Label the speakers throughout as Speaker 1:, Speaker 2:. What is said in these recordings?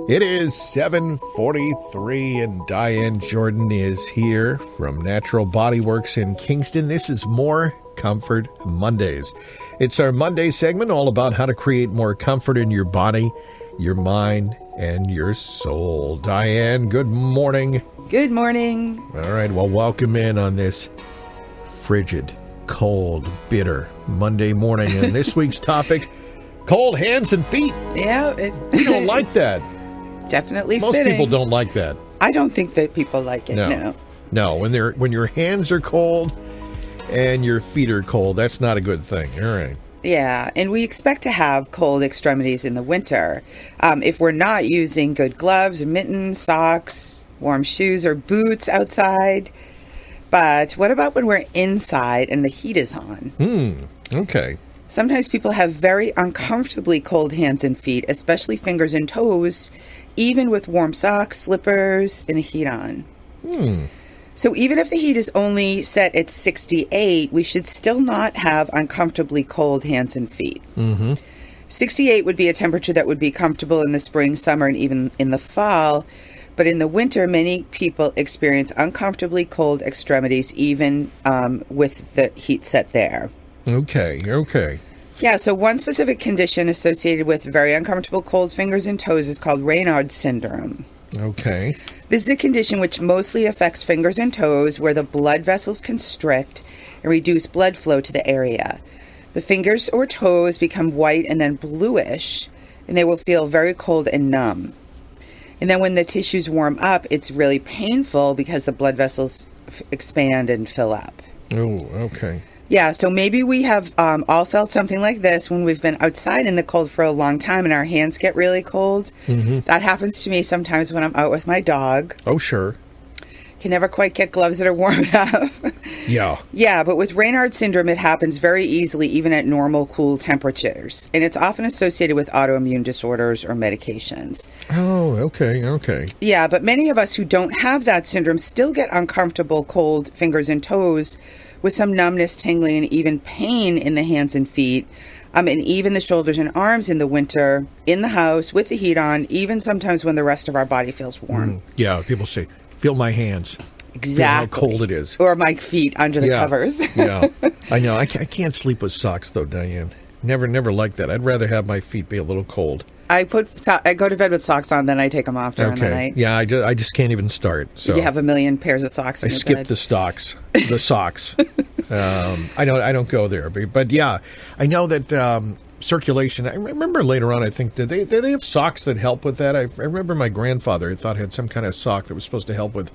Speaker 1: It is 7:43 and Diane Jordan is here from Natural Body Works in Kingston. This is More Comfort Mondays. It's our Monday segment all about how to create more comfort in your body, your mind, and your soul. Diane, good morning.
Speaker 2: Good morning.
Speaker 1: All right, well, welcome in on this frigid, cold, bitter Monday morning. And this week's topic, cold hands and feet.
Speaker 2: Yeah.
Speaker 1: We don't like that.
Speaker 2: Definitely
Speaker 1: Most
Speaker 2: fitting.
Speaker 1: people don't like that.
Speaker 2: I don't think that people like it, no.
Speaker 1: No, when your hands are cold and your feet are cold, that's not a good thing. All right.
Speaker 2: Yeah, and we expect to have cold extremities in the winter. If we're not using good gloves, mittens, socks, warm shoes, or boots outside. But what about when we're inside and the heat is on?
Speaker 1: Okay.
Speaker 2: Sometimes people have very uncomfortably cold hands and feet, especially fingers and toes, even with warm socks, slippers, and the heat on. So even if the heat is only set at 68, we should still not have uncomfortably cold hands and feet. 68 would be a temperature that would be comfortable in the spring, summer, and even in the fall. But in the winter, many people experience uncomfortably cold extremities, even with the heat set there.
Speaker 1: Okay.
Speaker 2: Yeah, so one specific condition associated with very uncomfortable cold fingers and toes is called Raynaud's syndrome.
Speaker 1: Okay.
Speaker 2: This is a condition which mostly affects fingers and toes where the blood vessels constrict and reduce blood flow to the area. The fingers or toes become white and then bluish, and they will feel very cold and numb. And then when the tissues warm up, it's really painful because the blood vessels expand and fill up.
Speaker 1: Oh, okay.
Speaker 2: Yeah, so maybe we have all felt something like this when we've been outside in the cold for a long time and our hands get really cold. That happens to me sometimes when I'm out with my dog.
Speaker 1: Oh, sure.
Speaker 2: Can never quite get gloves that are warm enough.
Speaker 1: Yeah.
Speaker 2: Yeah, but with Raynaud's syndrome, it happens very easily, even at normal cool temperatures. And it's often associated with autoimmune disorders or medications.
Speaker 1: Oh, okay.
Speaker 2: Yeah, but many of us who don't have that syndrome still get uncomfortable cold fingers and toes with some numbness, tingling, and even pain in the hands and feet, and even the shoulders and arms in the winter, in the house, with the heat on, even sometimes when the rest of our body feels warm.
Speaker 1: Yeah, people say, feel my hands.
Speaker 2: Exactly.
Speaker 1: Feel how cold it is.
Speaker 2: Or my feet under the covers.
Speaker 1: Yeah, I know. I can't sleep with socks, though, Diane. Never like that. I'd rather have my feet be a little cold.
Speaker 2: I go to bed with socks on, then I take them off during the night.
Speaker 1: Yeah, I just can't even start. So
Speaker 2: you have a million pairs of socks in your
Speaker 1: skip
Speaker 2: bed.
Speaker 1: the socks. I don't go there. But yeah, I know that circulation. I remember later on, I think, did they have socks that help with that? I remember my grandfather thought had some kind of sock that was supposed to help with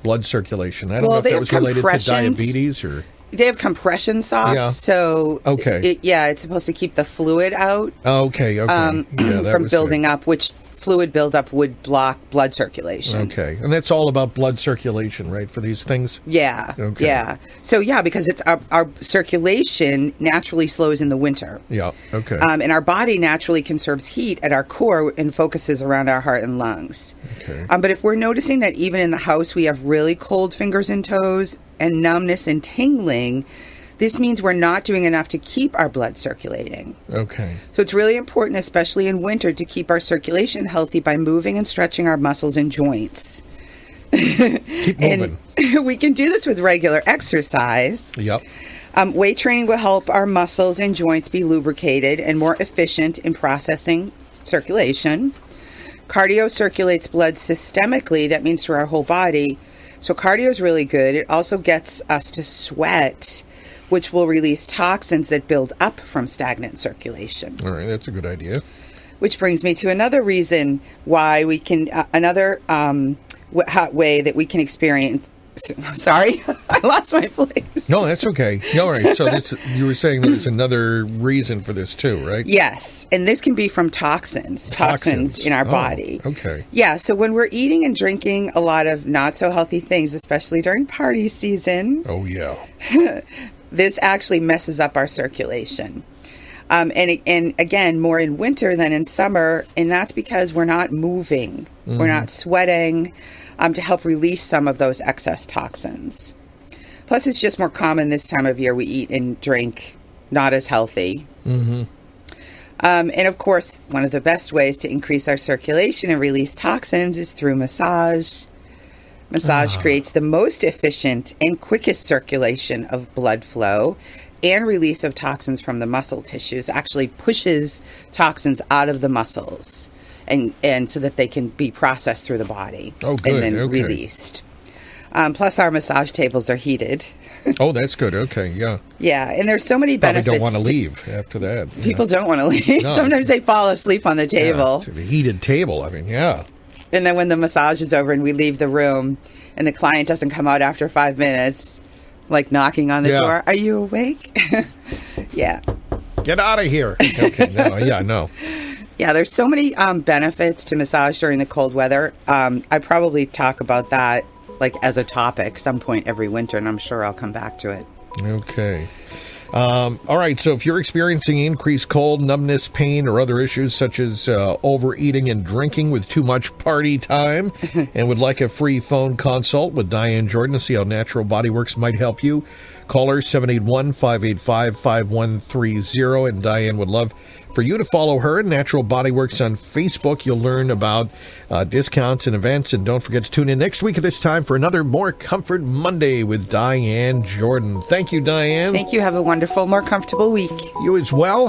Speaker 1: blood circulation. I don't know if that was related to diabetes or...
Speaker 2: They have compression socks,
Speaker 1: yeah.
Speaker 2: So
Speaker 1: okay.
Speaker 2: It's supposed to keep the fluid out.
Speaker 1: Okay.
Speaker 2: From building up, which fluid buildup would block blood circulation.
Speaker 1: Okay, and that's all about blood circulation, right, for these things?
Speaker 2: Yeah.
Speaker 1: Okay.
Speaker 2: Yeah. So because it's our circulation naturally slows in the winter.
Speaker 1: Yeah. Okay.
Speaker 2: And our body naturally conserves heat at our core and focuses around our heart and lungs.
Speaker 1: Okay.
Speaker 2: But if we're noticing that even in the house we have really cold fingers and toes and numbness and tingling, this means we're not doing enough to keep our blood circulating.
Speaker 1: Okay.
Speaker 2: So it's really important, especially in winter, to keep our circulation healthy by moving and stretching our muscles and joints.
Speaker 1: Keep moving.
Speaker 2: And we can do this with regular exercise.
Speaker 1: Yep.
Speaker 2: Weight training will help our muscles and joints be lubricated and more efficient in processing circulation. Cardio circulates blood systemically. That means through our whole body. So cardio is really good. It also gets us to sweat, which will release toxins that build up from stagnant circulation.
Speaker 1: All right, that's a good idea.
Speaker 2: Which brings me to another reason why we can, way that we can experience. Sorry, I lost my place.
Speaker 1: No, that's okay. All right, so you were saying there's another reason for this too, right?
Speaker 2: Yes, and this can be from toxins in our body.
Speaker 1: Okay.
Speaker 2: Yeah, so when we're eating and drinking a lot of not so healthy things, especially during party season.
Speaker 1: Oh, yeah.
Speaker 2: This actually messes up our circulation. And again, more in winter than in summer, and that's because we're not moving, we're not sweating to help release some of those excess toxins. Plus, it's just more common this time of year we eat and drink not as healthy. And of course, one of the best ways to increase our circulation and release toxins is through massage. Massage creates the most efficient and quickest circulation of blood flow and release of toxins from the muscle tissues. Actually pushes toxins out of the muscles and so that they can be processed through the body and then released. Plus, our massage tables are heated.
Speaker 1: Oh, that's good. Okay, yeah.
Speaker 2: Yeah, and there's so many benefits.
Speaker 1: Probably don't want to leave after that.
Speaker 2: People don't want to leave. No. Sometimes they fall asleep on the table.
Speaker 1: Yeah, it's a heated table, I mean, yeah.
Speaker 2: And then when the massage is over and we leave the room and the client doesn't come out after 5 minutes, like knocking on the door, are you awake? Yeah.
Speaker 1: Get out of here. Okay, no.
Speaker 2: Yeah, there's so many benefits to massage during the cold weather. I probably talk about that like as a topic some point every winter, and I'm sure I'll come back to it. Okay.
Speaker 1: All right, so if you're experiencing increased cold, numbness, pain, or other issues such as overeating and drinking with too much party time and would like a free phone consult with Diane Jordan to see how Natural Body Works might help you, call her 781-585-5130, and Diane would love for you to follow her and Natural Body Works on Facebook. You'll learn about discounts and events, and don't forget to tune in next week at this time for another More Comfort Monday with Diane Jordan. Thank you, Diane.
Speaker 2: Thank you. Have a wonderful, more comfortable week.
Speaker 1: You as well.